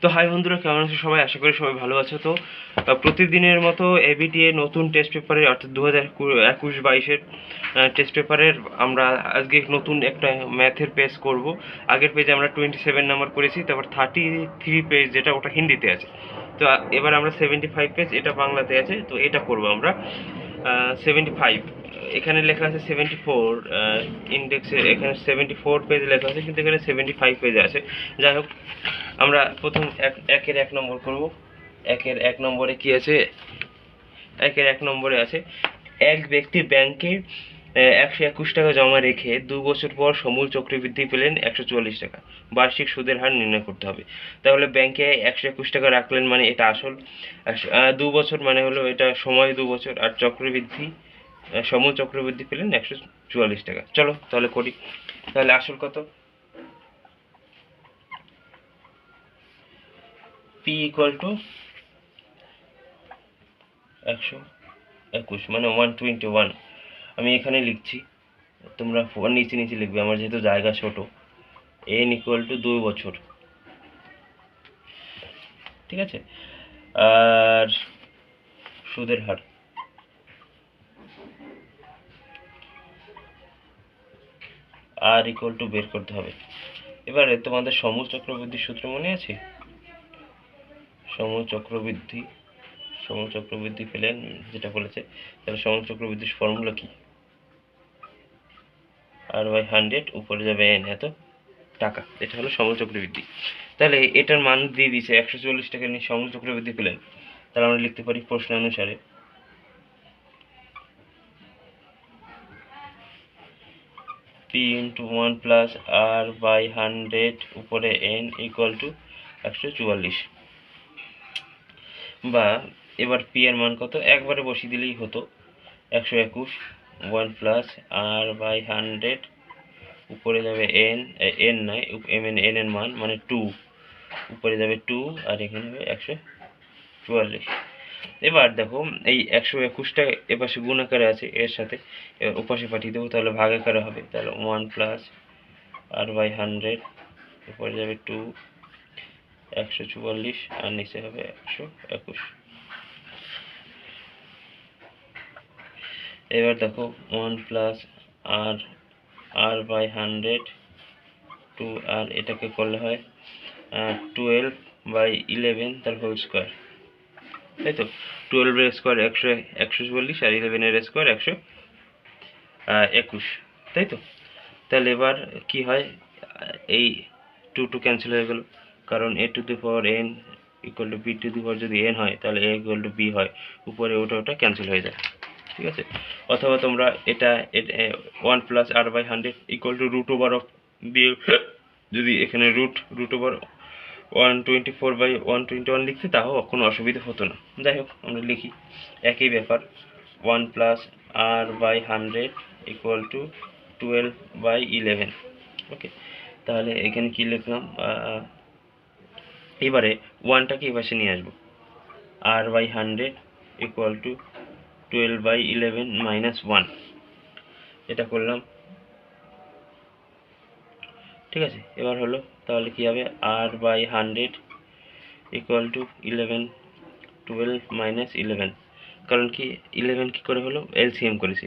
তো হাই বন্ধুরা, কেমন আছো সবাই? আশা করি সবাই ভালো আছো। তো প্রতিদিনের মতো এবিটিএ নতুন টেস্ট পেপারের অর্থাৎ 2021-22-এর টেস্ট পেপারের আমরা আজকে নতুন একটা ম্যাথের পেজ করব। আগের পেজে আমরা 27 নাম্বার করেছি, তারপর 33 পেজ যেটা ওটা হিন্দিতে আছে। তো এবার আমরা 75 পেজ, এটা বাংলাতে আছে, তো এটা করব আমরা 75। এখানে লেখা আছে 74, ইন্ডেক্সে এখানে 74 পেজ লেখা আছে, কিন্তু এখানে 75 পেজ আছে। যাই হোক, আমরা প্রথম একের 1 নম্বর করব। একের 1 নম্বরে কি আছে? একের 1 নম্বরে আছে, এক ব্যক্তি ব্যাংকে 121 টাকা জমা রেখে 2 বছর পর সমূল চক্রবৃদ্ধি পেলেন 144 টাকা। বার্ষিক সুদের হার নির্ণয় করতে হবে। তাহলে ব্যাংকে 121 টাকা রাখলেন মানে এটা আসল, 2 বছর মানে হলো এটা সময় 2 বছর, আর চক্রবৃদ্ধি সমূল চক্রবৃদ্ধি পেলেন 144 টাকা। চলো তাহলে করি। তাহলে আসল কত? পি ইকুয়াল টু 121 মানে 121। আমি এখানে লিখছি, তোমরা নিচে নিচে লিখবে, আমার যেহেতু জায়গা ছোট। এন ইকুয়াল টু 2 বছর, ঠিক আছে? আর সুদের হার আর ইকুয়াল টু বের করতে হবে। এবারে তোমাদের সমূল চক্রবৃদ্ধির সূত্র মনে আছে? সমূল চক্রবৃদ্ধি পেলেন যেটা বলেছে, তাহলে সমূল চক্রবৃদ্ধির ফর্মুলা কি? R/100, উপরে যাবে n, এত টাকা। এটা হলো সমূল চক্রবৃদ্ধি। তাহলে এটার মান দিয়ে দিয়েছে 144 টাকা নিয়ে সমূল চক্রবৃদ্ধি পেলেন। তাহলে আমরা লিখতে পারি প্রশ্নানুসারে p × 1 + R/100 উপরে n ইকুয়াল টু 144। বা এবার p এর মান কত? একবারে বসিয়ে দিলেই হতো, 121 1 + R/100 উপরে যাবে n নয়, n এর মান মানে 2, উপরে যাবে 2 আর এখানে হবে 144। এবার দেখো, এই 121টা এপাশে গুণ আকারে আছে এর সাথে, ওপাশে পাঠিয়ে দেবো, তাহলে ভাগ আকারে হবে। তাহলে 1 + R/100 উপরে যাবে 2 144 আর নিচে হবে 121। এবার দেখো 1 + R/100 2, আর এটাকে করলে হয় 12/11 তার হোল স্কোয়ার, তাই তো? 12 এর স্কোয়ার 144 আর 11 এর স্কোয়ার 121, তাই তো? তাহলে এবার কি হয়, এই 2 ক্যান্সেল হয়ে গেল, কারণ a⁴n ইকুয়াল টু b⁴ যদি n হয় তাহলে a ইকুয়াল টু b হয়, উপরে ওটা ক্যান্সেল হয়ে যায়, ঠিক আছে? অথবা তোমরা এটা 1 + R/100 ইকুয়াল টু √ওভার দিয়ে যদি এখানে রুট ওভার 124/121 লিখতে, তাও কোনো অসুবিধা হতো না। যাই হোক, আমরা লিখি একই ব্যাপার, 1 + R/100 ইকুয়াল টু 12/11। ওকে, তাহলে এখানে কি লিখলাম? এবারে 1টাকে এই পাশে নিয়ে আসবো, R/100 ইকুয়াল টু 12/11 - 1, এটা করলাম, ঠিক আছে? এবার হলো, তাহলে কি হবে? R/100 ইকুয়াল টু 12 - 11, কারণ কি 11 কি করে হলো? এলসিএম করেছি,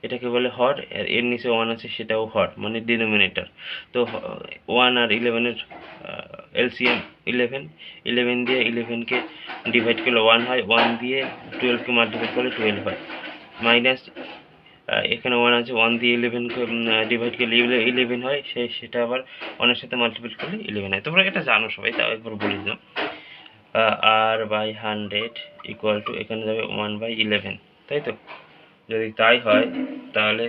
এটাকে বলে হর, আর এর নিচে 1 আছে সেটাও হর, মানে ডিনোমিনেটর। তো 1 আর 11-এর এলসিএম 11, 11 দিয়ে 11কে ডিভাইড করলে 1 হয়, 1 দিয়ে 12কে মাল্টিপ্লাই করলে 12 হয়, মাইনাস এখানে 1 আছে, 1 দিয়ে 11কে ডিভাইড করলে 11 হয়, সেটা আবার 1-এর সাথে মাল্টিপ্লাই করলে 11 হয়। তোমরা এটা জানো সবাই, তাও একবার বলে দিলাম। R/100 ইকুয়াল টু এখানে যাবে 1/11, তাই তো? যদি তাই হয় তাহলে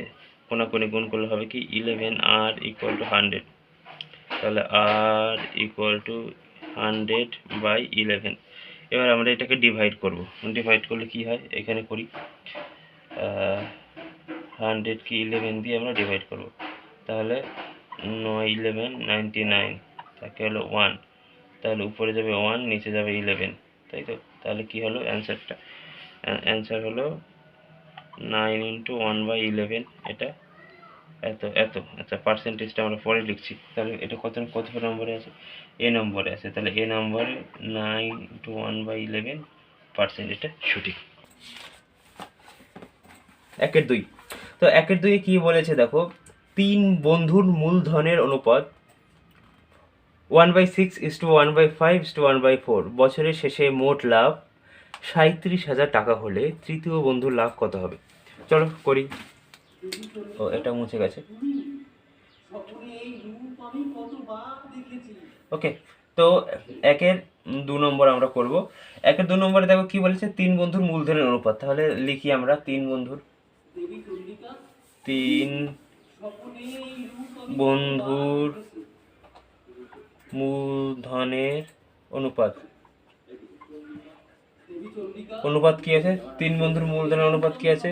কোনাকুনি গুণ করলে হবে কি 11R ইকুয়াল টু 100, তাহলে R ইকুয়াল টু 100/11। এবার আমরা এটাকে ডিভাইড করব, ডিভাইড করলে কি হয়? এখানে করি, 100কে 11 দিয়ে আমরা ডিভাইড করব, তাহলে 9 × 11 = 99, তাকে হলো 1, তাহলে উপরে যাবে 1 নিচে যাবে 11, তাই তো? তাহলে কি হলো অ্যান্সারটা? অ্যান্সার হলো 9 × 1/11, এটা এত এত আচ্ছা, পার্সেন্টেজটা আমরা পরে লিখছি। তাহলে এটা কত নম্বরে আছে? এ নম্বরে আছে। তাহলে এ নম্বরে 9 × 1/11%, এটা সঠিক। 1-2। তো 1-2 কি বলেছে দেখো, 3 বন্ধুর মূলধনের অনুপাত 1/6:1/5:1/4, বছরের শেষে মোট লাভ 37,000 টাকা হলে তৃতীয় বন্ধুর লাভ কত হবে? চলো করি। ও, এটা মুছে গেছে। ওকে, তো 1-2 আমরা করব। 1-2 দেখো কি বলেছে, 3 বন্ধুর মূলধনের অনুপাত। তাহলে লিখি আমরা 3 বন্ধুর মূলধনের অনুপাত। অনুপাত কি আছে? 3 বন্ধুর মূলধনের অনুপাত কি আছে?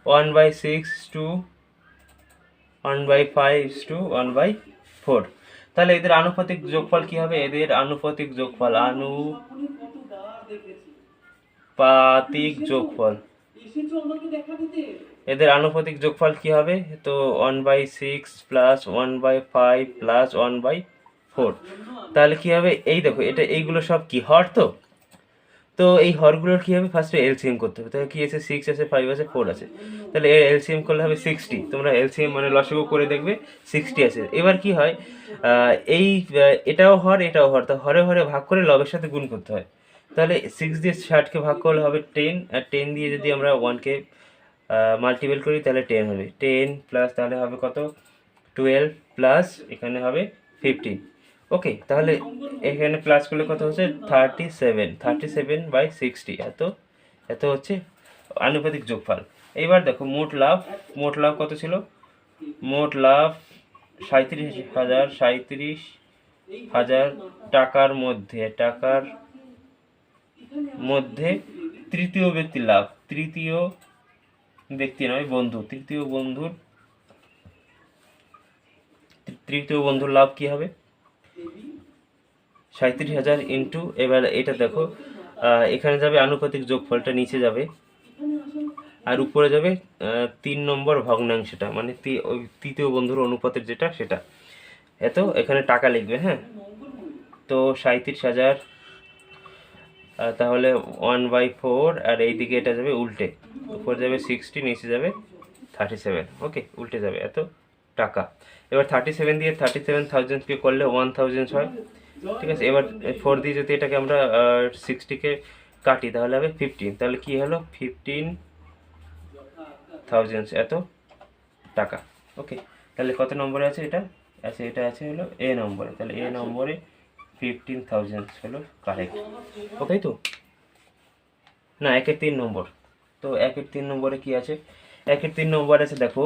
1/6:1/5:1/4। তাহলে এদের আনুপাতিক যোগফল কি হবে? এদের আনুপাতিক যোগফল এদের আনুপাতিক যোগফল কি হবে? তো 1/6 প্লাস 1/5 প্লাস 1/4। তাহলে কি হবে? এই দেখো, এটা এইগুলো সব কি হর? তো এই হরগুলোর কি হবে? ফার্স্টে এলসিএম করতে হবে। তাহলে কি আছে? 6 আছে, 5 আছে, 4 আছে। তাহলে এর এলসিএম করলে হবে 60। তোমরা এলসিএম মানে লসাগু করে দেখবে 60 আছে। এবার কি হয়, এটাও হর এটাও হর, তো হরে হরে ভাগ করে লবের সাথে গুণ করতে হয়। তাহলে 6 দিয়ে 60কে ভাগ করলে হবে 10, আর 10 দিয়ে যদি আমরা 1কে মাল্টিপল করি তাহলে 10 হবে। 10 প্লাস তাহলে হবে কত? 12 প্লাস এখানে হবে 15। ওকে, তাহলে এখানে প্লাস করলে কত হচ্ছে? 37/60। এত হচ্ছে আনুপাতিক যোগফল। এইবার দেখো মোট লাভ কত ছিল? মোট লাভ 37,000 টাকার মধ্যে তৃতীয় ব্যক্তির লাভ, তৃতীয় ব্যক্তি নয় বন্ধু, তৃতীয় বন্ধুর লাভ কি হবে? 37,000 ইন্টু, এবার এটা দেখো এখানে যাবে আনুপাতিক যোগফলটা, নিচে যাবে আর উপরে যাবে 3 নম্বর ভগ্নাংশটা, মানে ওই তৃতীয় বন্ধুর অনুপাতের যেটা সেটা। এত এখানে টাকা লিখবে, হ্যাঁ। তো 37,000 তাহলে 1/4, আর এইদিকে এটা যাবে উল্টে, উপরে যাবে 60, নিচে যাবে 37। ওকে, উল্টে যাবে এত টাকা। এবার 37 দিয়ে 37,000কে করলে 1,000 হয়, ঠিক আছে। এবার 4 দিয়ে যদি এটাকে আমরা 60কে কাটি তাহলে হবে 15। তাহলে কি হলো? 15,000 এত টাকা। ওকে, তাহলে কত নম্বরে আছে এটা? এটা আছে হলো এ নম্বরে। তাহলে এ নম্বরে 15,000 হলো কারেক্ট। ওকে, তো না 1-3 নম্বর। তো 1-3 নম্বরে কি আছে? 1-3 নম্বরে আছে দেখো,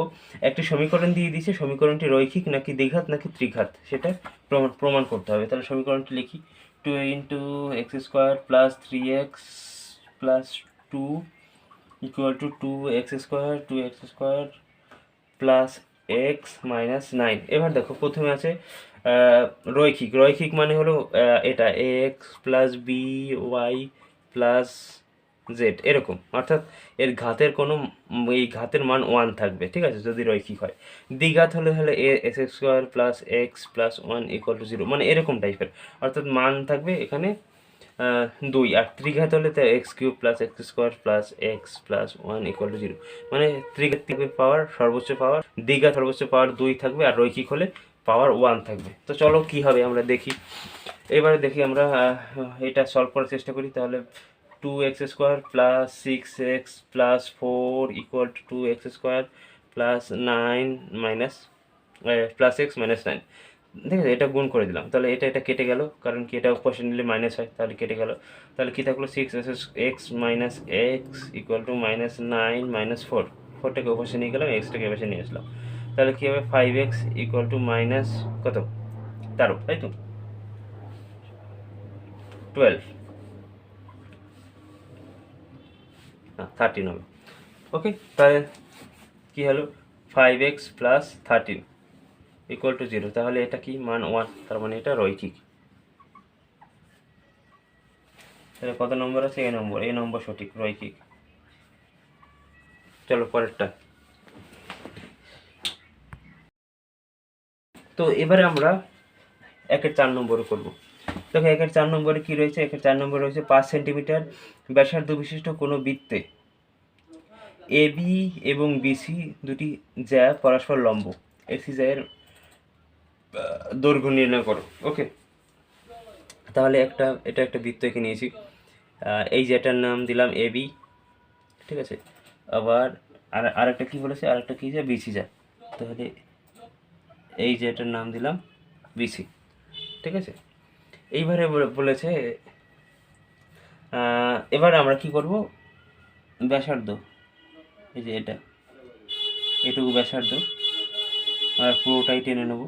একটি সমীকরণ দিয়ে দিয়েছে, সমীকরণটি রৈখিক নাকি দ্বিঘাত নাকি ত্রিঘাত সেটা প্রমাণ করতে হবে। তাহলে সমীকরণটি লিখি। 2 × x² plus 3x plus 2 equal to 2x² plus x minus 9। এবার দেখো প্রথমে আছে রৈখিক মানে হলো এটা x plus B Y plus Z এরকম, অর্থাৎ এর ঘাতের কোনো এই ঘাতের মান 1 থাকবে, ঠিক আছে, যদি রৈখিক হয়। দ্বিঘাত হলে x² plus x plus 1 equal to 0, মানে এরকম টাইপের, অর্থাৎ মান থাকবে এখানে 2। আর ত্রিঘাত হলে তো x³ plus x² plus x plus 1 equal to 0, মানে ত্রিঘাত পাওয়ার সর্বোচ্চ পাওয়ার, দ্বিঘাত সর্বোচ্চ পাওয়ার 2 থাকবে, আর রৈখিক হলে পাওয়ার 1 থাকবে। তো চলো কি হবে আমরা দেখি। এবারে দেখি আমরা এটা সলভ করার চেষ্টা করি। তাহলে 2x² plus 6x plus 4 equal to 2x² plus 9 minus plus x minus 9, ঠিক আছে। এটা গুণ করে দিলাম, তাহলে এটা কেটে গেল, কারণ কি এটা পাশে নিলে মাইনাস হয়, তাহলে কেটে গেল। তাহলে কি থাকলো? 6x minus X equal to minus 9 minus 4টাকে ওপাশে নিয়ে গেলাম, এক্সটাকে এপাশে নিয়ে আসলাম। তাহলে কী হবে? 5x ইকুয়াল টু মাইনাস কত? 13, তাই তো? 12 13 হবে। ওকে, তাহলে কী হলো? 5x plus 13 equal to 0। তাহলে এটা কি? মান 1, তার মানে এটা রৈখিক। তাহলে কত নম্বর আছে? এ নম্বর সঠিক, রৈখিক। চলো পরেরটা। তো এবারে আমরা 1/4 নম্বরে করব। দেখো 1/4 নম্বরে কি রয়েছে, 1/4 নম্বরে রয়েছে 5 সেন্টিমিটার ব্যাসার্ধ বিশিষ্ট কোনো বৃত্তে এবি এবং বিসি দুটি জ্যা পরস্পর লম্ব, এসি জ্যায়ের দৈর্ঘ্য নির্ণয় করো। ওকে, তাহলে এটা একটা বৃত্ত এঁকে নিয়েছি। এই জ্যাটার নাম দিলাম এবি, ঠিক আছে। আবার আরেকটা কি বলেছে, আরেকটা কি যা বিসি যা, তাহলে এই জ্যাটার নাম দিলাম বিসি, ঠিক আছে। এইবারে বলেছে এবার আমরা কি করব, ব্যাসার্ধ, এই যে এটুকু ব্যাসার্ধ আর পুরোটাই টেনে নেব।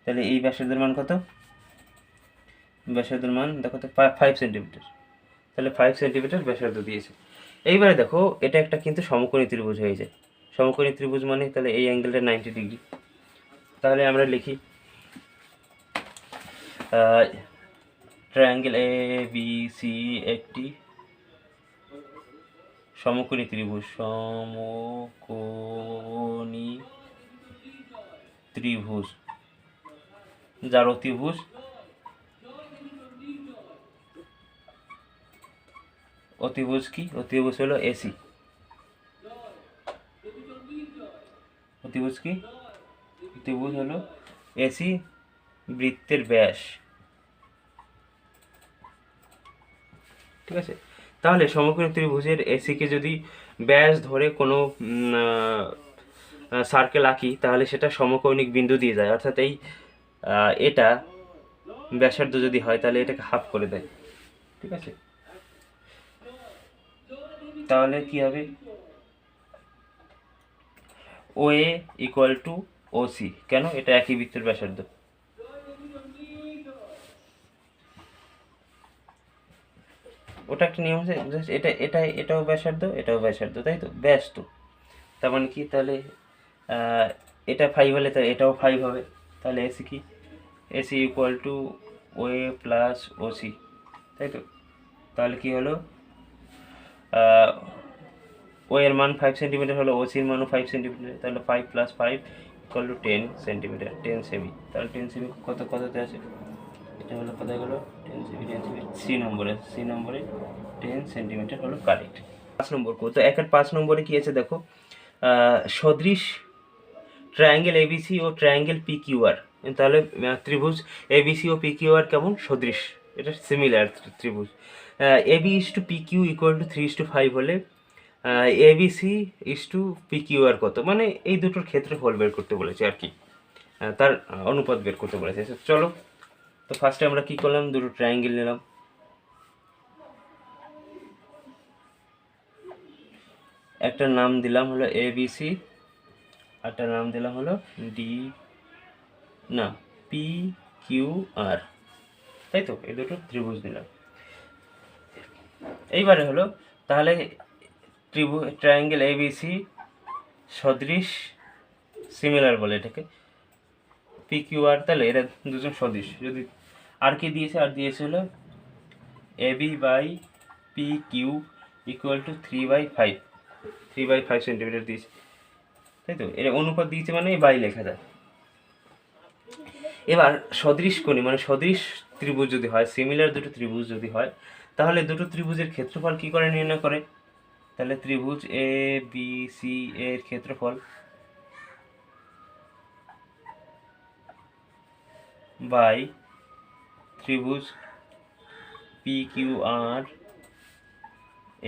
তাহলে এই ব্যাসার্ধের মান কত, ব্যাসার্ধের মান দেখো তো 5 সেন্টিমিটার, তাহলে 5 সেন্টিমিটার ব্যাসার্ধ দিয়েছে। এইবারে দেখো এটা একটা কিন্তু সমকোণী ত্রিভুজ হয়ে যায়। সমকোণী ত্রিভুজ মানে তাহলে এই অ্যাঙ্গেলটা 90 ডিগ্রি। তাহলে আমরা লিখি ট্রায়াঙ্গেল এ বি সি একটি সমকোণী ত্রিভুজ, সমকোণী ত্রিভুজ যার অতিভুজ কি, অতিভুজ হলো এসি, অতিভুজ কি, অতিভুজ হলো এসি বৃত্তের ব্যাস, ঠিক আছে। তাহলে সমকোণী ত্রিভুজের এসিকে যদি ব্যাস ধরে কোনো সার্কেল আঁকি তাহলে সেটা সমকৌণিক বিন্দু দিয়ে যায়, অর্থাৎ এই এটা ব্যাসার্ধ যদি হয় তাহলে এটাকে হাফ করে দেয়, ঠিক আছে। তাহলে কি হবে, ও A equal to O C, কেন, এটা একই বৃত্তের ব্যাসার্ধ। ওটা একটা নিয়ম আছে, এটাও ব্যাসার্ধ, এটাও ব্যাসার্ধ, তাই তো, ব্যাস তো। তার মানে কি, তাহলে এটা 5 হলে তাহলে এটাও 5 হবে। তাহলে এসি কি, AC equal to O A plus O C, তাই তো। তাহলে কি হলো, ও এর মান 5 সেন্টিমিটার হলো, ও সির মানও 5 সেন্টিমিটার, তাহলে 5 + 5 ইকুয়াল টু 10 সেন্টিমিটার, 10 সেমি। তাহলে 10 সেমি কততে আছে, এটা হলো কোথায় গেলো, 10 সেমি, সি নম্বরে 10 সেন্টিমিটার হলো কারেক্ট। 5 নম্বর তো 1/5 নম্বরে কি আছে দেখো, সদৃশ ট্রায়াঙ্গেল এবিসি ও ট্রায়াঙ্গেল পিকিউআর, তাহলে ত্রিভুজ এবিসি ও পিকিউআর কেমন, সদৃশ, এটা সিমিলার ত্রিভুজ। AB is to PQ equal to 3:5 হলে এবিসি ইস টু পিকিউআর কত, মানে এই দুটোর ক্ষেত্রফল বের করতে বলেছে আর কি, তার অনুপাত বের করতে বলেছে। চলো, তো ফার্স্টে আমরা কি করলাম, দুটো ট্রায়াঙ্গেল নিলাম, একটা নাম দিলাম হলো এবিসি, একটা নাম দিলাম হলো পি কিউ আর, তাই তো, এই দুটো ত্রিভুজ দিলাম। এইবারে হলো তাহলে ট্রায়াঙ্গেল এবিসি সদৃশ, সিমিলার বলে এটাকে, পি কিউ আর, তাহলে এরা দুজন সদৃশ। যদি আর কি দিয়েছে, আর দিয়েছে হলো AB by P Q equal to 3/5 centimetre দিয়েছে, তাই তো। এর অনুপাত দিয়েছে মানে বাই লেখা যায়। এবার সদৃশ কোণী মানে সদৃশ ত্রিভুজ যদি হয়, সিমিলার দুটো ত্রিভুজ যদি হয়, তাহলে দুটো ত্রিভুজের ক্ষেত্রফল কি করে নির্ণয় করে, তাহলে ত্রিভুজ এ বি সি এর ক্ষেত্রফল বাই ত্রিভুজ পি কিউ আর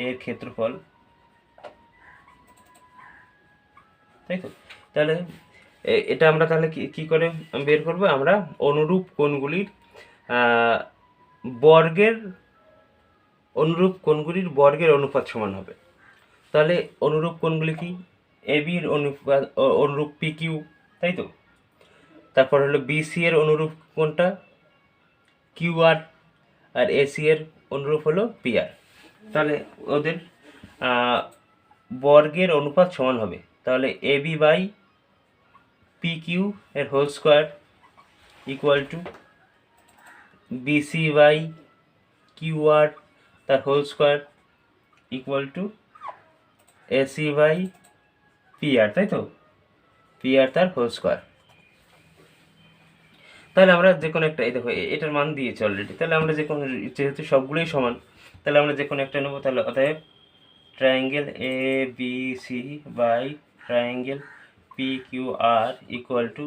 এর ক্ষেত্রফল, তাই তো। তাহলে এটা আমরা তাহলে কি করে বের করব, আমরা অনুরূপ কোণগুলির বর্গের অনুপাত সমান হবে। তাহলে অনুরূপ কোণগুলি কি, এবির অনুরূপ পি কিউ, তাই তো। তারপর হলো বিসি এর অনুরূপ কোণটা কিউ আর, আর এসি এর অনুরূপ হলো পি আর। তাহলে ওদের বর্গের অনুপাত সমান হবে। তাহলে এবি বাই পি কিউ এর whole square equal to BC by Q R তার whole square equal to AC by P R, তাই তো, পি আর তার হোল স্কোয়ার। তাহলে আমরা যে কোনো একটা, এই দেখো এটার মান দিয়েছে অলরেডি, তাহলে আমরা যে কোনো, যেহেতু সবগুলোই সমান, তাহলে আমরা যে কোনো একটা নেবো। তাহলে অতএব triangle A B C by triangle P Q R equal to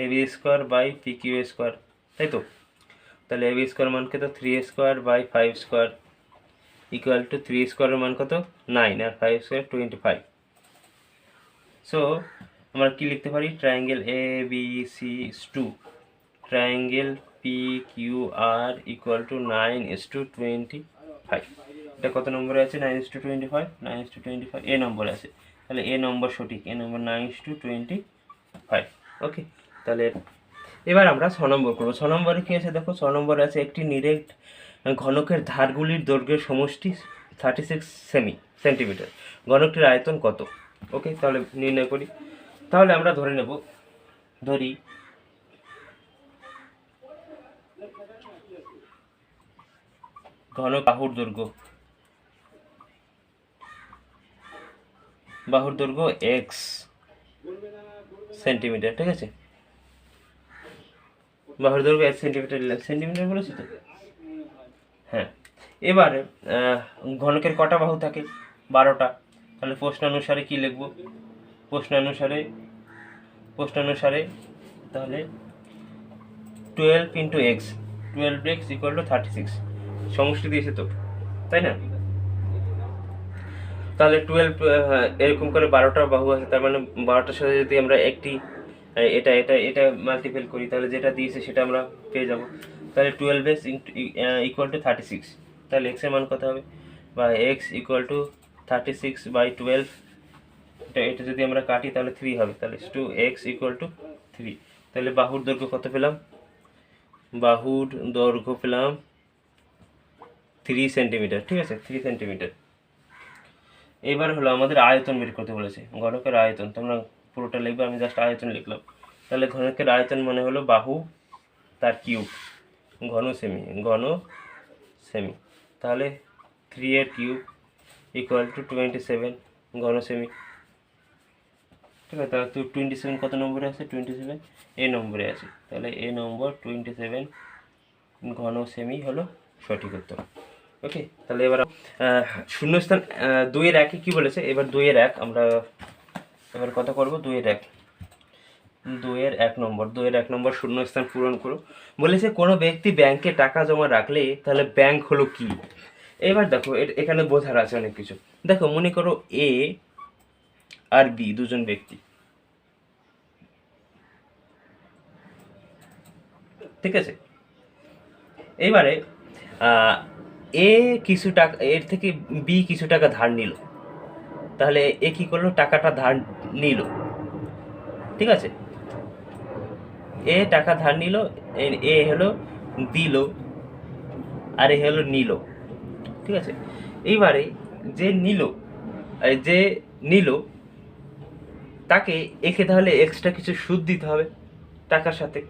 A B square by P Q square, তাই তো? তাহলে এ বি স্কোয়ার মান কত, 3 square by 5 square equal to 3 স্কোয়ারের মান কত, 9, আর 5 স্কোয়ার 25। সো আমরা কি লিখতে পারি, triangle A B C is to triangle P Q R equal to 9:25। এটা কত নম্বরে আছে, 9:25, 9:25 এ নম্বরে আছে। তাহলে এ নম্বর সঠিক, এ নম্বর 9:25। ওকে, তাহলে এবার আমরা 6 নম্বর করবো। 6 নম্বরে কি আছে দেখো, 6 নম্বরে আছে একটি নিরেট ঘনকের ধারগুলির দৈর্ঘ্যের সমষ্টি 36 সেন্টিমিটার, ঘনকটির আয়তন কত? ওকে, তাহলে নির্ণয় করি। তাহলে আমরা ধরি ঘন বাহুর দৈর্ঘ্য এক্স সেন্টিমিটার, ঠিক আছে? বাহুর দৈর্ঘ্য 1 সেন্টিমিটার, সেন্টিমিটার বলেছি তো? হ্যাঁ। এবারে ঘনকের কটা বাহু থাকে, 12টা। তাহলে প্রশ্নানুসারে কি লিখব, প্রশ্নানুসারে তাহলে 12 into x, 12x equal to 36, সমষ্টি দিয়েছে তো, তাই না? তাহলে 12 এরকম করে 12টা বাহু আছে, তার মানে 12টার সাথে যদি আমরা একটি এটা মাল্টিপল করি, তাহলে যেটা দিয়েছে সেটা আমরা পেয়ে যাব। তাহলে 12x ইকুয়াল টু 36, তাহলে x এর মান কত হবে, বা x ইকুয়াল টু 36/12, এটা যদি আমরা কাটি তাহলে 3 হবে, তাহলে 2x ইকুয়াল টু 3। তাহলে বাহুর দৈর্ঘ্য কত পেলাম, বাহুর দৈর্ঘ্য পেলাম 3 সেন্টিমিটার, ঠিক আছে, 3 সেন্টিমিটার। এবার হলো আমাদের আয়তন বের করতে বলেছে, ঘনকের আয়তন। তোমরা পুরোটা লিখবে, আমি জাস্ট আয়তন লিখলাম। তাহলে ঘনকের আয়তন মানে হলো বাহু তার কিউব, ঘন সেমি। তাহলে 3 এর কিউব ইকুয়াল টু 27 ঘন সেমি, ঠিক আছে? তাহলে 27 কত নম্বরে আছে, 27 এ নম্বরে আছে। তাহলে এ নম্বর 27 ঘন সেমি হলো সঠিক উত্তর। ওকে, তাহলে এবার শূন্যস্থান 2 এর 1 কি বলেছে, এবার 2 এর 1 আমরা এবার কত করব, 2 এর 1 নম্বর শূন্যস্থান পূরণ করো। বলেছে কোনো ব্যক্তি ব্যাংকে টাকা জমা রাখলে তাহলে ব্যাংক হলো কি? এবার দেখো এখানে বোঝার আছে অনেক কিছু। দেখো মনে করো এ আর বি দুজন ব্যক্তি, ঠিক আছে? এইবারে এ কিছু টাকা, এর থেকে বি কিছু টাকা ধার নিল, তাহলে এ কি করলো, টাকাটা ধার নিল, ঠিক আছে? এ টাকা ধার নিল, এ হলো দিল, আর এ হলো নিল, ঠিক আছে? এইবারে যে নিল তাকে একে তাহলে এক্সট্রা কিছু সুদ দিতে হবে টাকার সাথে,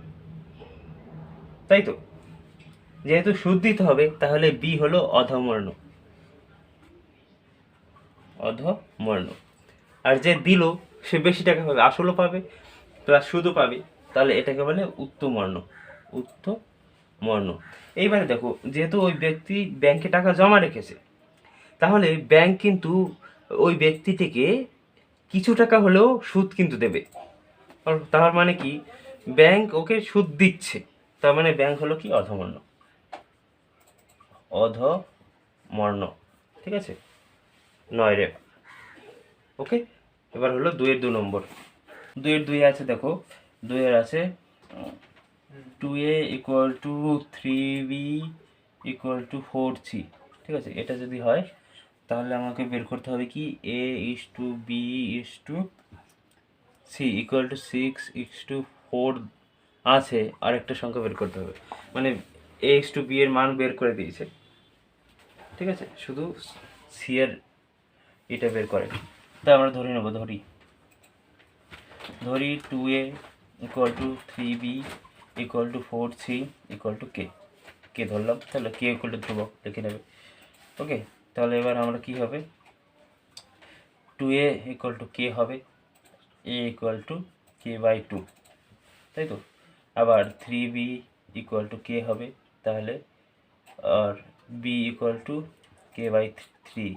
তাই তো? যেহেতু সুদ দিতে হবে, তাহলে বি হলো অধমর্ণ, আর যে দিল সে বেশি টাকা পাবে, আসলও পাবে প্লাস সুদও পাবে, তাহলে এটাকে বলে উত্তমর্ণ। এইবারে দেখো, যেহেতু ওই ব্যক্তি ব্যাংকে টাকা জমা রেখেছে, তাহলে ব্যাংক কিন্তু ওই ব্যক্তি থেকে কিছু টাকা হলেও সুদ কিন্তু দেবে। তার মানে কি, ব্যাংক ওকে সুদ দিচ্ছে, তার মানে ব্যাংক হলো কি, অধমর্ণ, ঠিক আছে? 9 রে। ওকে, এবার হলো 2 এর 2 নম্বর। 2 এর 2 আছে, দেখো 2 এর আছে 2a equal to 3b equal to 4c, ঠিক আছে? এটা যদি হয় তাহলে আমাকে বের করতে হবে কি, a is to b is to c equal to 6:4 আছে, আর একটা সংখ্যা বের করতে হবে, মানে a ইস টু b এর মান বের করে দিয়েছে, ঠিক আছে? শুধু c এর এটা বের করে। তাই আমরা ধরে নেব, ধরি 2a equal to 3b equal to 4c equal to K ধরলাম, তাহলে কে ইকুয়াল টু ধ্রুবক লিখে নেবে। ওকে, তাহলে এবার আমরা কি হবে, 2a ইকুয়াল টু কে হবে, a ইকুয়াল টু k/2, তাই তো। আবার 3b ইকুয়াল টু কে হবে, তাহলে আর b equal to K by 3।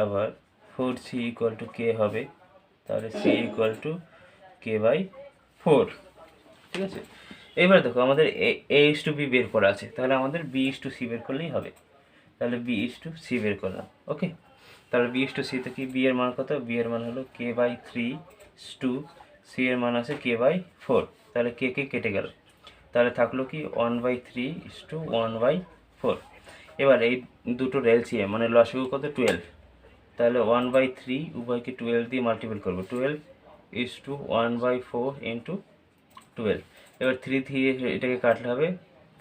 আবার 4c ইকুয়াল টু কে হবে, তাহলে c equal to K by 4। ঠিক আছে, এবার দেখো আমাদের a ইস টু b বের করা আছে, তাহলে আমাদের b ইস টু c বের করলেই হবে। তাহলে b ইস টু c বের করলাম। ওকে, তাহলে b ইস টু c থেকে b এর মান কত? b এর মান হলো k বাই 3 টু c এর মান আছে k বাই 4। তাহলে কে কেটে গেল, তাহলে থাকলো কি 1/3 ইস টু 1/4। এবার এই দুটোর এলসিএম মানে লসাগু কত? 12। তাহলে 1/3 উভয়কে 12 দিয়ে মাল্টিপ্লাই করবো, 12 ইস টু 1/4 ইন্টু 12। এবার 3 দিয়ে এটাকে কাটলে হবে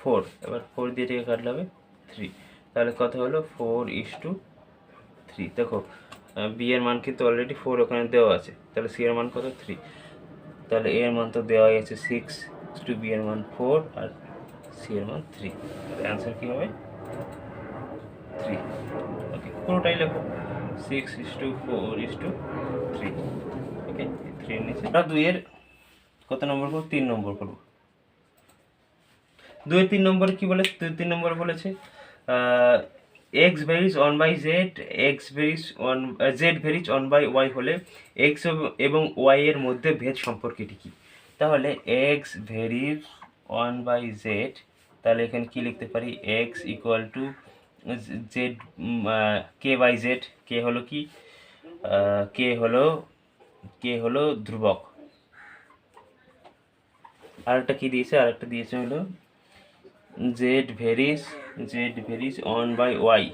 4, এবার 4 দিয়ে এটাকে কাটলে হবে 3। তাহলে কত হলো? 4 ইস টু 3। দেখো বি এর মান কিন্তু অলরেডি 4 ওখানে দেওয়া আছে, তাহলে সি এর মান কত? 3। তাহলে এ এর মান তো দেওয়াই আছে 6 ইস টু বি এর মান 4 আর সি এর মান 3। তাহলে অ্যান্সার কী হবে? 3। ওকে, পুরোটাই লেখো 6 ইস টু 4 ইস টু 3। ওকে, 3 এর নিচে আমরা 2 এর কত নম্বর করবো? 3 নম্বর করবো। 2 এর 3 নম্বর কি বলেছে? 3 নম্বর বলেছে X varies on by Z, X varies on Z varies on by Y হলে এক্স এবং ওয়াই এর মধ্যে ভেদ সম্পর্কটি কি? তাহলে X varies on by Z, তাহলে এখানে কি লিখতে পারি? X equal to Z K by Z. K হলো কি? কে হলো ধ্রুবক। আরেকটা কি দিয়েছে? আরেকটা দিয়েছে হলো Z varies on by Y,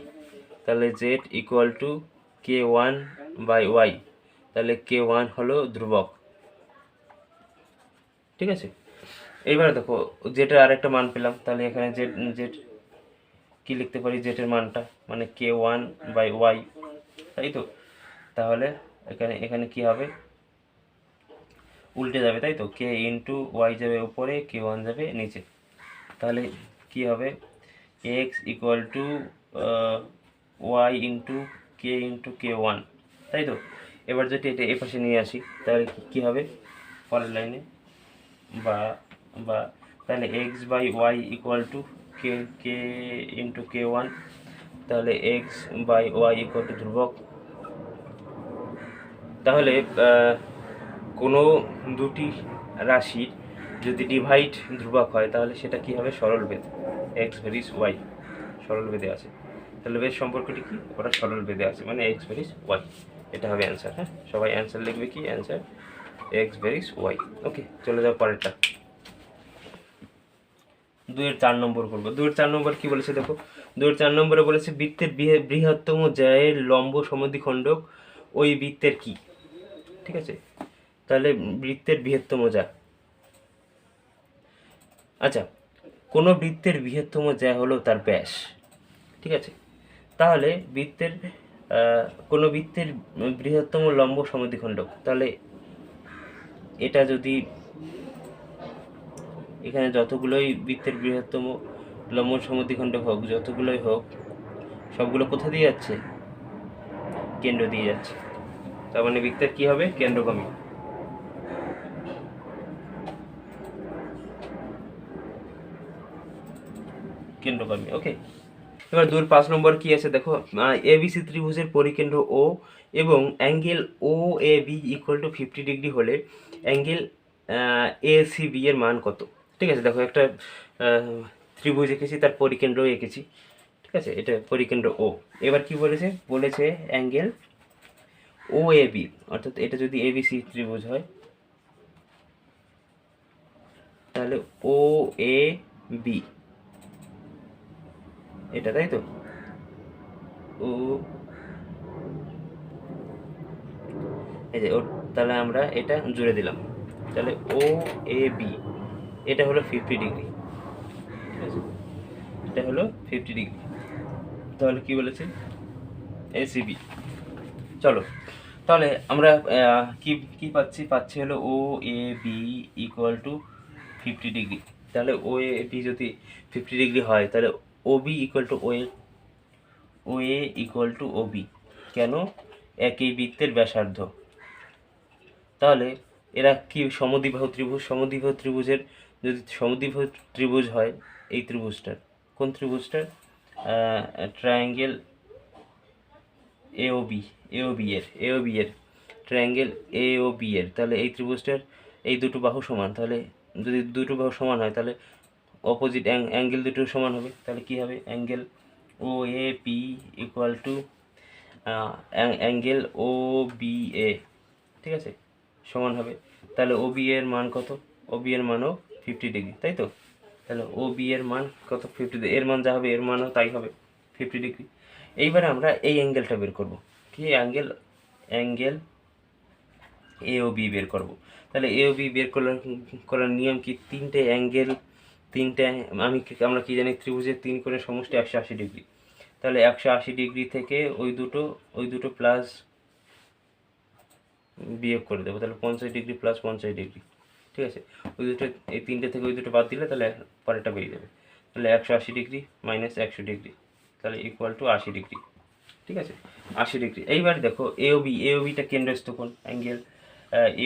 তাহলে Z equal to K one by Y, তাহলে কে ওয়ান হলো ধ্রুবক। ঠিক আছে, এইবার দেখো জেটের আরেকটা মান পেলাম, তাহলে এখানে জেড জেড কী লিখতে পারি? জেটের মানটা মানে কে ওয়ান বাই ওয়াই, তাই তো। তাহলে এখানে কি হবে? উল্টে যাবে, তাই তো। কে ইন্টু ওয়াই যাবে উপরে, কে ওয়ান যাবে নিচে। তাহলে কি হবে? X equal to Y into K one, তাই তো। এবার যদি এটা এ পাশে নিয়ে আসি, তাহলে কী হবে? পরের লাইনে বা বা তাহলে X by Y equal to K into K one, তাহলে X by Y equal to ধ্রুবক। তাহলে কোনো দুটি রাশির যদি ডিভাইড ধ্রুবক হয়, তাহলে সেটা কি হবে? সরল বেদ। এক্স ভেরিজ ওয়াই সরল বেদে আছে, তাহলে বেদ সম্পর্কটি কি? ওটা সরল বেদে আছে, মানে এক্স ভেরিজ ওয়াই। এটা হবে অ্যান্সার। হ্যাঁ, সবাই অ্যান্সার লিখবে কি? Answer X varies Y. Okay, চলে যাও পরেরটা। 2 এর 4 নম্বর করবো। 2 এর 4 নম্বর কি বলেছে দেখো? 2 এর 4 নম্বরে বলেছে বৃত্তের বৃহত্তম জ্যায়ের লম্ব সমদ্বিখণ্ডক ওই বৃত্তের কি? ঠিক আছে, তাহলে বৃত্তের বৃহত্তম জ্যা, আচ্ছা কোনো বৃত্তের বৃহত্তম জ্যা হলো তার ব্যাস। ঠিক আছে, তাহলে কোনো বৃত্তের বৃহত্তম লম্ব সমদ্বিখণ্ডক, তাহলে এটা যদি এখানে যতগুলোই বৃত্তের বৃহত্তম লম্ব সমদ্বিখণ্ডক হোক, যতগুলোই হোক, সবগুলো কোথা দিয়ে যাচ্ছে? কেন্দ্র দিয়ে যাচ্ছে। তার মানে বৃত্তের কি হবে? কেন্দ্রগামী। কেন্দ্রগামী। ওকে, এবার 2 এর 5 নম্বর কি আছে দেখো? এবিসি ত্রিভুজের পরিকেন্দ্র ও এবং angle O A B equal to 50 degree হলে অ্যাঙ্গেল এ সি বি এর মান কত? ঠিক আছে, দেখো একটা ত্রিভুজ এঁকেছি, তার পরিকেন্দ্র এঁকেছি। ঠিক আছে, এটা পরিকেন্দ্র ও। এবার কি বলেছে? বলেছে অ্যাঙ্গেল ও এ বি, অর্থাৎ এটা যদি এবিসি ত্রিভুজ হয়, তাহলে ও এ বি এটা, তাই তো। ও এই যে তাহলে আমরা এটা জুড়ে দিলাম, তাহলে ও এ বি এটা হলো 50 ডিগ্রি। ঠিক আছে, এটা হলো 50 ডিগ্রি। তাহলে কি বলেছে? এসিবি। চলো, তাহলে আমরা কি কি পাচ্ছি হলো O A B equal to 50 degree. তাহলে ও এ বি যদি 50 ডিগ্রি হয়, তাহলে O B equal to O A equal to O B. কেন? একই বৃত্তের ব্যাসার্ধ। তাহলে এরা কি সমদ্বিবাহু ত্রিভুজ। সমদ্বিবাহু ত্রিভুজের যদি সমদ্বিবাহু ত্রিভুজ হয়, এই ত্রিভুজটার, কোন ত্রিভুজটার, ট্রায়াঙ্গেল এওবি, এওবি এর ট্রায়াঙ্গেল এওবি এর, তাহলে এই ত্রিভুজটার এই দুটো বাহু সমান। তাহলে যদি দুটো বাহু সমান হয় তাহলে অপোজিট অ্যাঙ্গেল দুটো সমান হবে। তাহলে কি হবে, angle O A P equal to angle O B A, ঠিক আছে, সমান হবে। তাহলে ও বি এর মান কত, ও বি এর মানও 50 ডিগ্রি, তাই তো। তাহলে ও বি এর মান কত, 50 ডিগ্রি, এর মান যা হবে এর মানও তাই হবে, 50 ডিগ্রি। এইবারে আমরা এই অ্যাঙ্গেলটা বের করব, কি অ্যাঙ্গেল এ ও বি বের করব। তাহলে এ ও বি বের করার নিয়ম কি, আমরা কি জানি, ত্রিভুজের 3 কোণের সমষ্টি 180 ডিগ্রি। তাহলে 180 ডিগ্রি থেকে ওই দুটো প্লাস বিয়োগ করে দেবো, তাহলে 50 ডিগ্রি প্লাস 50 ডিগ্রি, ঠিক আছে। ওই দুটো, এই 3টে থেকে ওই দুটো বাদ দিলে তাহলে পরেরটা বেরিয়ে যাবে। তাহলে 180 ডিগ্রি মাইনাস 100 ডিগ্রি, তাহলে ইকুয়াল টু 80 ডিগ্রি, ঠিক আছে, 80 ডিগ্রি। এইবার দেখো এওবিটা কেন্দ্রস্থ কোণ, অ্যাঙ্গেল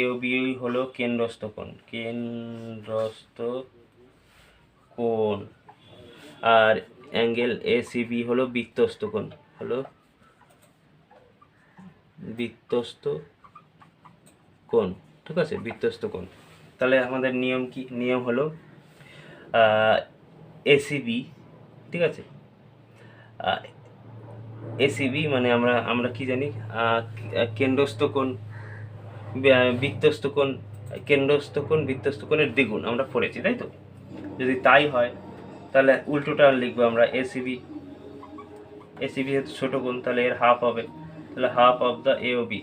এওবি হলো কেন্দ্রস্থ কোণ, আর অ্যাঙ্গেল এসিবি হলো বৃত্তস্থ কোণ, ঠিক আছে, বৃত্তস্থ কোণ। তাহলে আমাদের নিয়ম কি, নিয়ম হলো এসিবি, ঠিক আছে, এসিবি মানে আমরা কি জানি, কেন্দ্রস্থ কোণ, বৃত্তস্থ কোণ, বৃত্তস্থ কোণের দ্বিগুণ আমরা পড়েছি, তাই তো। যদি তাই হয় তাহলে উল্টোটা লিখবো আমরা, এসিবি হচ্ছে ছোট কোণ, তাহলে এর হাফ হবে, তাহলে হাফ অফ দ্য এওবি,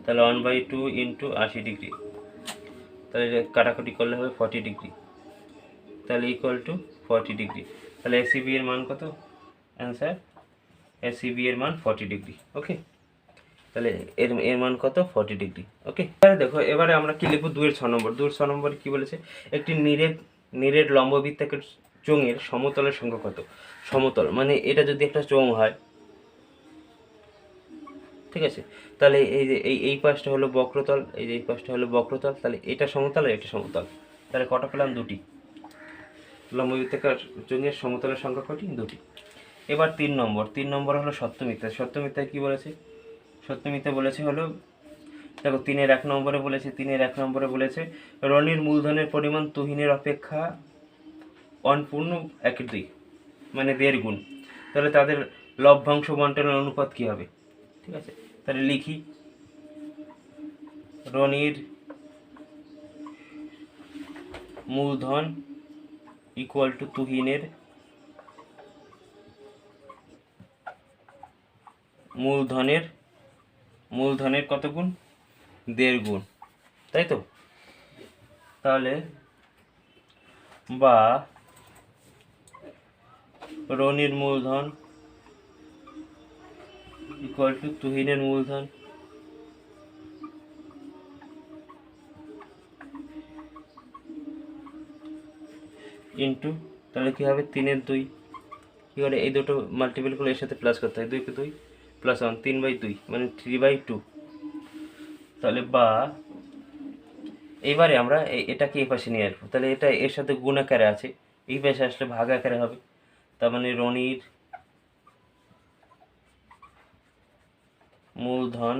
তাহলে 1/2 ইন্টু 80 ডিগ্রি, তাহলে কাটাকুটি করলে হবে 40 ডিগ্রি, তাহলে ইকুয়াল টু 40 ডিগ্রি। তাহলে এসিবি এর মান কত, অ্যান্সার এসিবি এর মান 40 ডিগ্রি, ওকে। তাহলে এর মান কত, 40 ডিগ্রি, ওকে। এবারে দেখো, এবারে আমরা কি লিখবো, 2 এর 6 নম্বর। 2 এর 6 নম্বর কি বলেছে, একটি নিরেট লম্ববৃত্তাকার চোঙের সমতলের সংখ্যা কত। সমতল মানে এটা যদি একটা চোঙ হয়, ঠিক আছে, তাহলে এই যে এই পাশটা হলো বক্রতল, এই যে এই পাশটা হলো বক্রতল, তাহলে এটা সমতল আর এটা সমতল, তাহলে কটা পেলাম, 2টি। লম্ববৃত্তাকার চোঙের সমতলের সংখ্যা কটি, 2টি। এবার 3 নম্বর হলো সত্য মিথ্যা। সত্য মিথ্যা কি বলেছে, সত্য মিথ্যা বলেছে হলো, দেখো 3-এর 1 নম্বরে বলেছে রনির মূলধনের পরিমাণ তুহিনের অপেক্ষা অনপূর্ণ 1/2, মানে 1.5 গুণ। তাহলে তাদের লভ্যাংশ বন্টনের অনুপাত কি হবে, ঠিক আছে। তাহলে লিখি, রনির মূলধন ইকুয়াল টু তুহিনের মূলধনের কত গুণ, 1.5 গুণ, তাই তো। তাহলে বা রনির মূলধন ইকুয়াল টু তুহিনের মূলধন ইন্টু, তাহলে কি হবে, 3-এর 2, কি করে এই দুটো মাল্টিপল করে এর সাথে প্লাস করতে হয়, 2 কে 2 প্লাস 1, 3/2 মানে 3/2। তাহলে বা এইবারে আমরা এটাকে এই পাশে নিয়ে আসবো, তাহলে এটা এর সাথে গুণ আকারে আছে, এই পাশে আসলে ভাগ আকারে হবে। তার মানে রনির মূলধন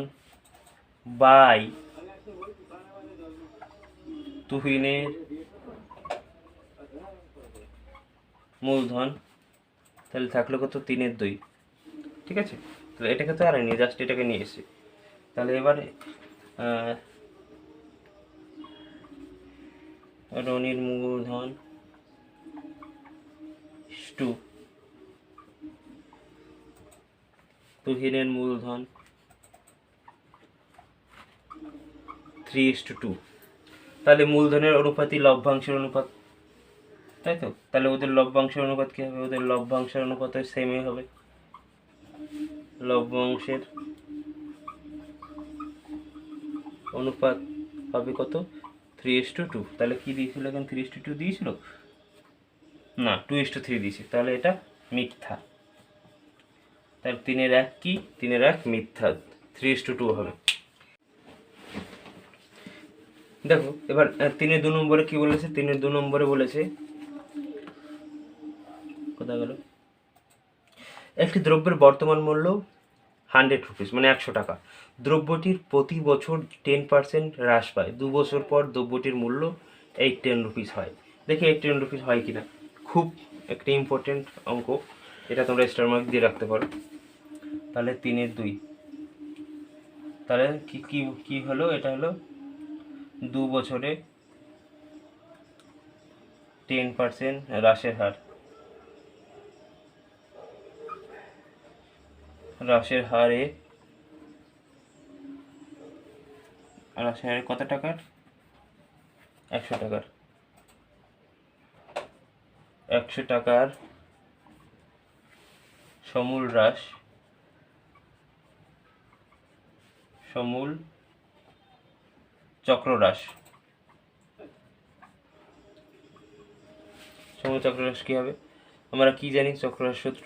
বাই তুহিনের মূলধন, তাহলে থাকলো কত, 3-এর 2, ঠিক আছে। তাহলে এটাকে তো আর নিয়ে, জাস্ট এটাকে নিয়ে এসেছি। তাহলে এবারে রনির মূলধন টু তুহিনের মূলধন 3:2, তাহলে মূলধনের অনুপাতই লভ্যাংশের অনুপাত, তাই তো। তাহলে ওদের লভ্যাংশের অনুপাত কি হবে, ওদের লভ্যাংশের অনুপাত সেমই হবে, লভ্যাংশের অনুপাত হবে কত, 3:2। তাহলে কি দিয়েছিল এখন, 3:2 দিয়েছিল না, 2:3 দিয়েছে, তাহলে এটা মিথ্যা। তাহলে 3-এর 1 কি, 3-এর 1 মিথ্যা, 3:2 হবে। দেখো এবার 3-2 নম্বরে কি বলেছে, 3-2 নম্বরে বলেছে, কোথায় গেল, একটি দ্রব্যের বর্তমান মূল্য 100 রুপিস মানে 100 টাকা, দ্রব্যটির প্রতি বছর 10% হ্রাস পায়, 2 বছর পর দ্রব্যটির মূল্য 10 রুপিস হয়। দেখি 10 রুপিস হয় কিনা। খুব একটা ইম্পর্টেন্ট অঙ্ক, এটা তোমরা স্টার মার্ক দিয়ে রাখতে পারো। তাহলে 3-2, তাহলে কি কি কি হলো, এটা হলো 2 বছরে 10% হ্রাসের হার, হ্রাসের হারে কত টাকার, 100 টাকার, 100 টাকার সমূল হ্রাস, সমূল চক্রহ্রাস, সমূল চক্রহ্রাস কী হবে, আমরা কি জানি চক্রহ্রাস সূত্র,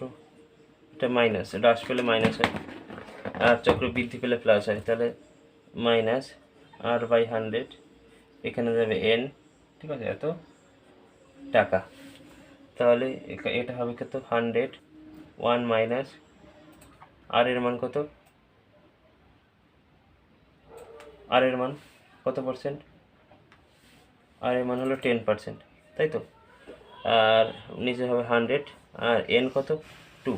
এটা মাইনাস, হ্রাস পেলে মাইনাস হয় আর চক্র বৃদ্ধি পেলে প্লাস হয়, তাহলে মাইনাস R/100, এখানে যাবে n, ঠিক আছে, এত টাকা। তাহলে এটা হবে কত, 100, 1 মাইনাস আর এর মান কত, আর এর মান কত পার্সেন্ট, আর এর মান হলো 10%, তাই তো, আর নিচে হবে 100 আর n কত 2,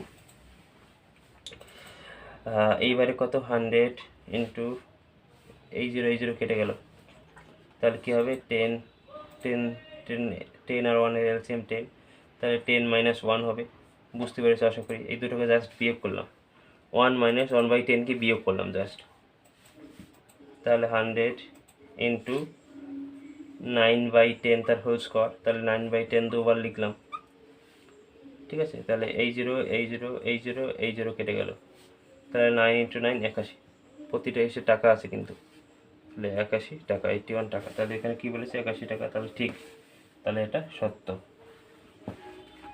এইবারে কত 100 ইন্টু এই জিরো কেটে গেল, তাহলে কী হবে 10, 10, 10, 10 আর 1 এর এলসিএম 10, তাহলে 10 মাইনাস 1 হবে, বুঝতে পেরেছো আশা করি। এই দুটোকে জাস্ট বিয়োগ করলাম, 1 মাইনাস 1/10কে বিয়োগ করলাম জাস্ট, তাহলে 100 ইন্টু 9/10 তার হোল স্কোয়ার, তাহলে 9/10 দুবার লিখলাম, ঠিক আছে, তাহলে এই জিরো কেটে গেল, তাহলে 9 ইন্টু 9 81, প্রতিটা এসে টাকা আছে কিন্তু, তাহলে 81 টাকা, 81 টাকা, তাহলে এখানে কি বলেছে 81 টাকা, তাহলে ঠিক, তাহলে এটা সত্য।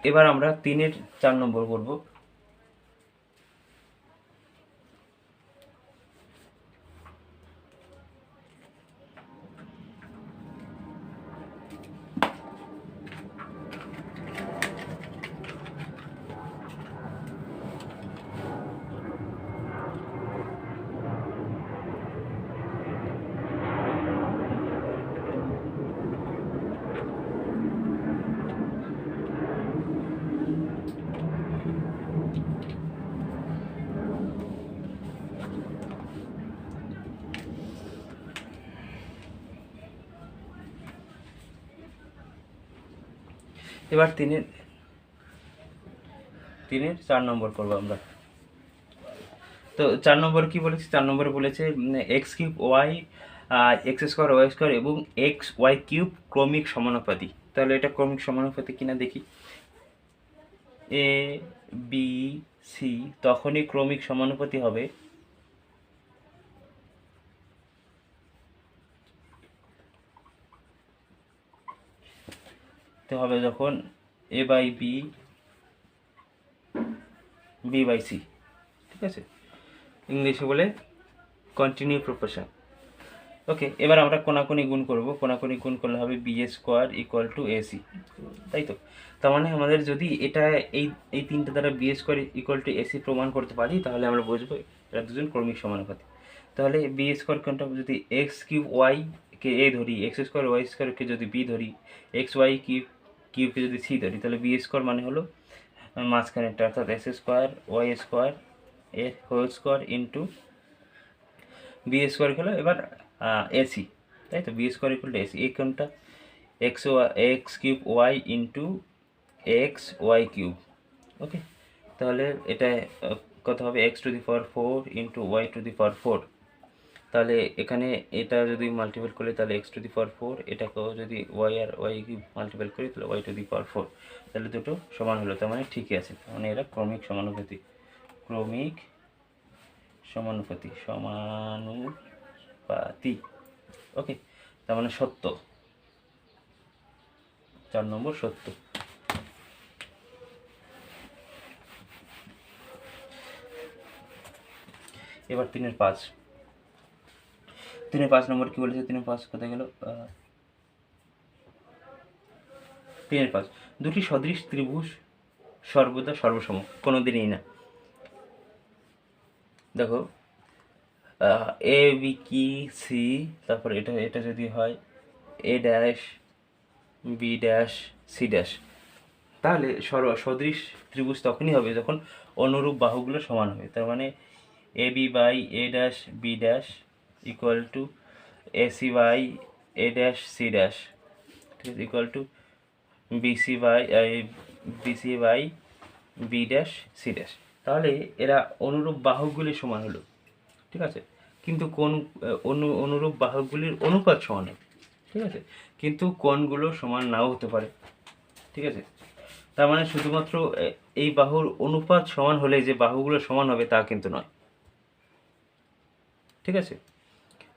এবার আমরা 3-4 নম্বর করব। এবার 3-4 নম্বর করবো আমরা। তো 4 নম্বর কি বলেছে, 4 নম্বরে বলেছে x³ y, x² y² এবং xy³ ক্রমিক সমানুপাতি। তাহলে এটা ক্রমিক সমানুপাতি কিনা দেখি, a b c তখনই ক্রমিক সমানুপাতি হবে যখন a/b b/c, ঠিক আছে, ইংলিশে বলে কন্টিনিউ প্রপোর্শন। ওকে, এবার আমরা কোনাকুনি গুণ করব, কোনাকুনি গুণ করলে হবে b² = ac, তাই তো। তার মানে আমাদের যদি এটা এই তিনটা দ্বারা b² = ac প্রমাণ করতে পারি, তাহলে আমরা বুঝবো এরা দুজন ক্রমিক সমানুপাতি। তাহলে b² কোনটা, যদি x³ y কে a ধরি, x² y² কে যদি b ধরি, xy³ কে যদি c ধরি, তাহলে b² মানে হলো মাঝখানেরটা, অর্থাৎ x² y² এর হোল স্কোয়ার ইন্টু b² হলো এবার এসি, তাই তো, b² = ac, এই কোনটা x³ y ইন্টু xy³, ওকে। তাহলে এটা কত হবে, x⁴ ইন্টু y⁴, তাহলে এখানে এটা যদি মাল্টিপল করি তাহলে x⁴, এটাকেও যদি y আর y³ মাল্টিপল করি তাহলে y⁴, তাহলে দুটো সমান হলো, তার মানে ঠিকই আছে, মানে এরা ক্রমিক সমানুপাতি, ক্রমিক সমানুপাতি, ওকে, তার মানে সত্য, 4 নম্বর সত্য। এবার 3-5, 3-5 নম্বর কি বলেছে? 3-5 কোথায় গেল? 3-5 দুটি সদৃশ ত্রিভুজ সর্বদা সর্বসম, কোনো দিনই না। দেখো এ বি কি সি, তারপর এটা এটা যদি হয় A dash B dash C dash, তাহলে সদৃশ ত্রিভুজ তখনই হবে যখন অনুরূপ বাহুগুলো সমান হবে। তার মানে A B by A dash B dash equal to A C by A dash C dash, ঠিক আছে, equal to BC by B dash C dash. তাহলে এরা অনুরূপ বাহুগুলি সমান হলো, ঠিক আছে, কিন্তু কোন অনুরূপ বাহুগুলির অনুপাত সমান হবে, ঠিক আছে, কিন্তু কোণগুলো সমান নাও হতে পারে, ঠিক আছে। তার মানে শুধুমাত্র এই বাহুর অনুপাত সমান হলে যে বাহুগুলো সমান হবে তা কিন্তু নয়, ঠিক আছে।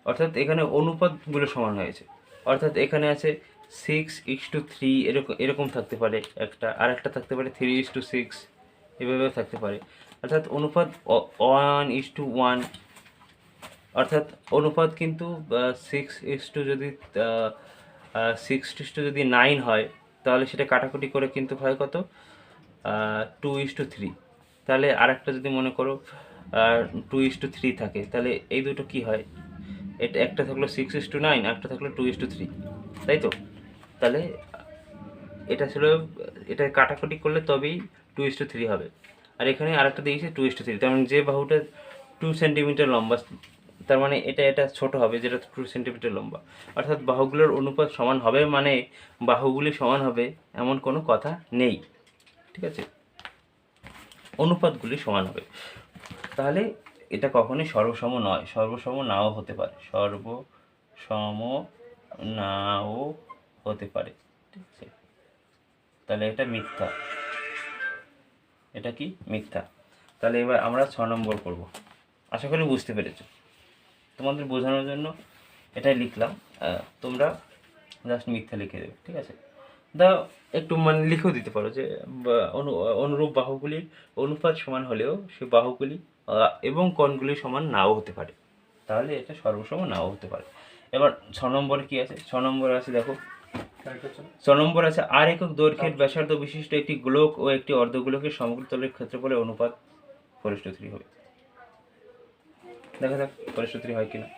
অর্থাৎ এখানে অনুপাতগুলো সমান হয়েছে, অর্থাৎ এখানে আছে 6:3 এরকম এরকম থাকতে পারে একটা, আর একটা থাকতে পারে 3:6, এভাবেও থাকতে পারে। অর্থাৎ অনুপাত 1:1, অর্থাৎ অনুপাত কিন্তু 6:9 হয় তাহলে সেটা কাটাকুটি করে কিন্তু হয় কত? 2:3। তাহলে আর একটা যদি মনে করো 2:3 থাকে, তাহলে এই দুটো কি হয়? এটা একটা থাকলো 6:9, একটা থাকলো 2:3, তাই তো? তাহলে এটা ছিল, এটা কাটাকুটি করলে তবেই 2:3 হবে। আর এখানে আরেকটা দিয়েছে 2:3, তার মানে যে বাহুটা 2 সেন্টিমিটার লম্বা, তার মানে এটা এটা ছোট হবে যেটা 2 সেন্টিমিটার লম্বা। অর্থাৎ বাহুগুলোর অনুপাত সমান হবে মানে বাহুগুলি সমান হবে এমন কোনো কথা নেই, ঠিক আছে, অনুপাতগুলি সমান হবে। তাহলে এটা কখনোই সর্বসম নয়, সর্বসম নাও হতে পারে, সর্বসম নাও হতে পারে, ঠিক আছে। তাহলে এটা মিথ্যা, এটা কি মিথ্যা। তাহলে এবার আমরা 6 নম্বর করব। আশা করি বুঝতে পেরেছো। তোমাদের বোঝানোর জন্য এটাই লিখলাম, তোমরা জাস্ট মিথ্যা লিখে দেবে, ঠিক আছে। একটু মানে লিখেও দিতে পারো যে অনুরূপ বাহুগুলির অনুপাত সমান হলেও সে বাহুগুলি এবং কোণগুলি সমান নাও হতে পারে, তাহলে এটা সর্বসম নাও হতে পারে। এবার 6 নম্বরে কি আছে? 6 নম্বরে আছে, দেখো 6 নম্বর আছে আর একক দৈর্ঘ্যের ব্যাসার্ধ বিশিষ্ট একটি গোলক ও একটি অর্ধগোলকের সমগ্র তলের ক্ষেত্রফলের অনুপাত 4:3 হবে। দেখা যাক 4:3 হয় কিনা।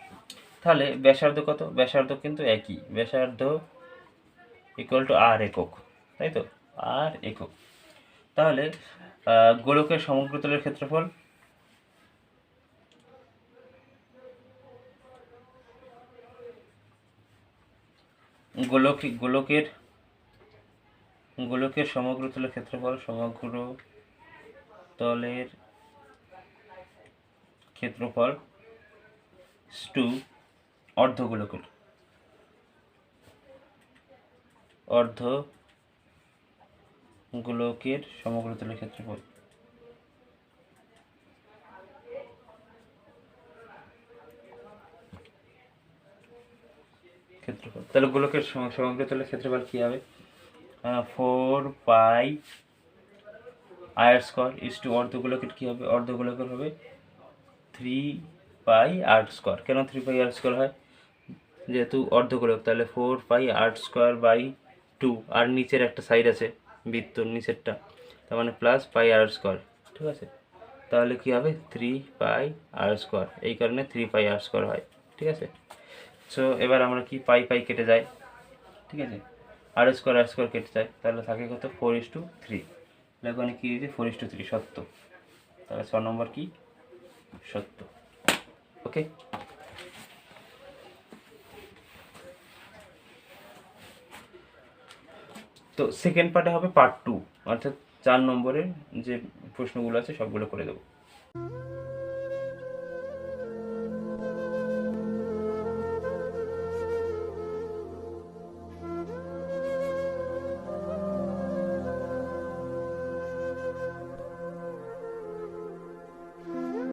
তাহলে ব্যাসার্ধ কত? ব্যাসার্ধ কিন্তু একই, ব্যাসার্ধ ইকুয়াল টু আর একক, তাই তো, আর একক। তাহলে গোলকের সমগ্র তলের ক্ষেত্রফল গোলকের সমগ্র তলের ক্ষেত্রফল, সমগ্র তলের ক্ষেত্রফল টু অর্ধগোলকের সমগ্র তলের ক্ষেত্রফল। তাহলে গোলকের সমগ্র তলের ক্ষেত্রফল কি হবে? 4 পাই r স্কয়ার ইজ টু অর্ধগোলকের কি হবে? অর্ধগোলকের হবে 3 পাই r স্কয়ার। কেন 3 পাই r স্কয়ার হয়? যেহেতু অর্ধগোলক, তাহলে 4 পাই r স্কয়ার বাই 2, আর নিচের একটা সাইড আছে বৃত্তর নিচেরটা, তার মানে প্লাস পাই r স্কয়ার, ঠিক আছে। তাহলে কি হবে? 3 পাই r স্কয়ার, এই কারণে 3 পাই r স্কয়ার হয়, ঠিক আছে। সো এবার আমরা কি, পাই পাই কেটে যায়, ঠিক আছে, আর স্কয়ার কেটে যায়, তাহলে থাকে কত? 4:3। এখানে কি দিয়েছে? 4:3, সত্য। তাহলে 6 নম্বর কি? সত্য। ওকে, তো সেকেন্ড পার্টে হবে পার্ট 2, অর্থাৎ 4 নম্বরের যে প্রশ্নগুলো আছে সবগুলো করে দেবো।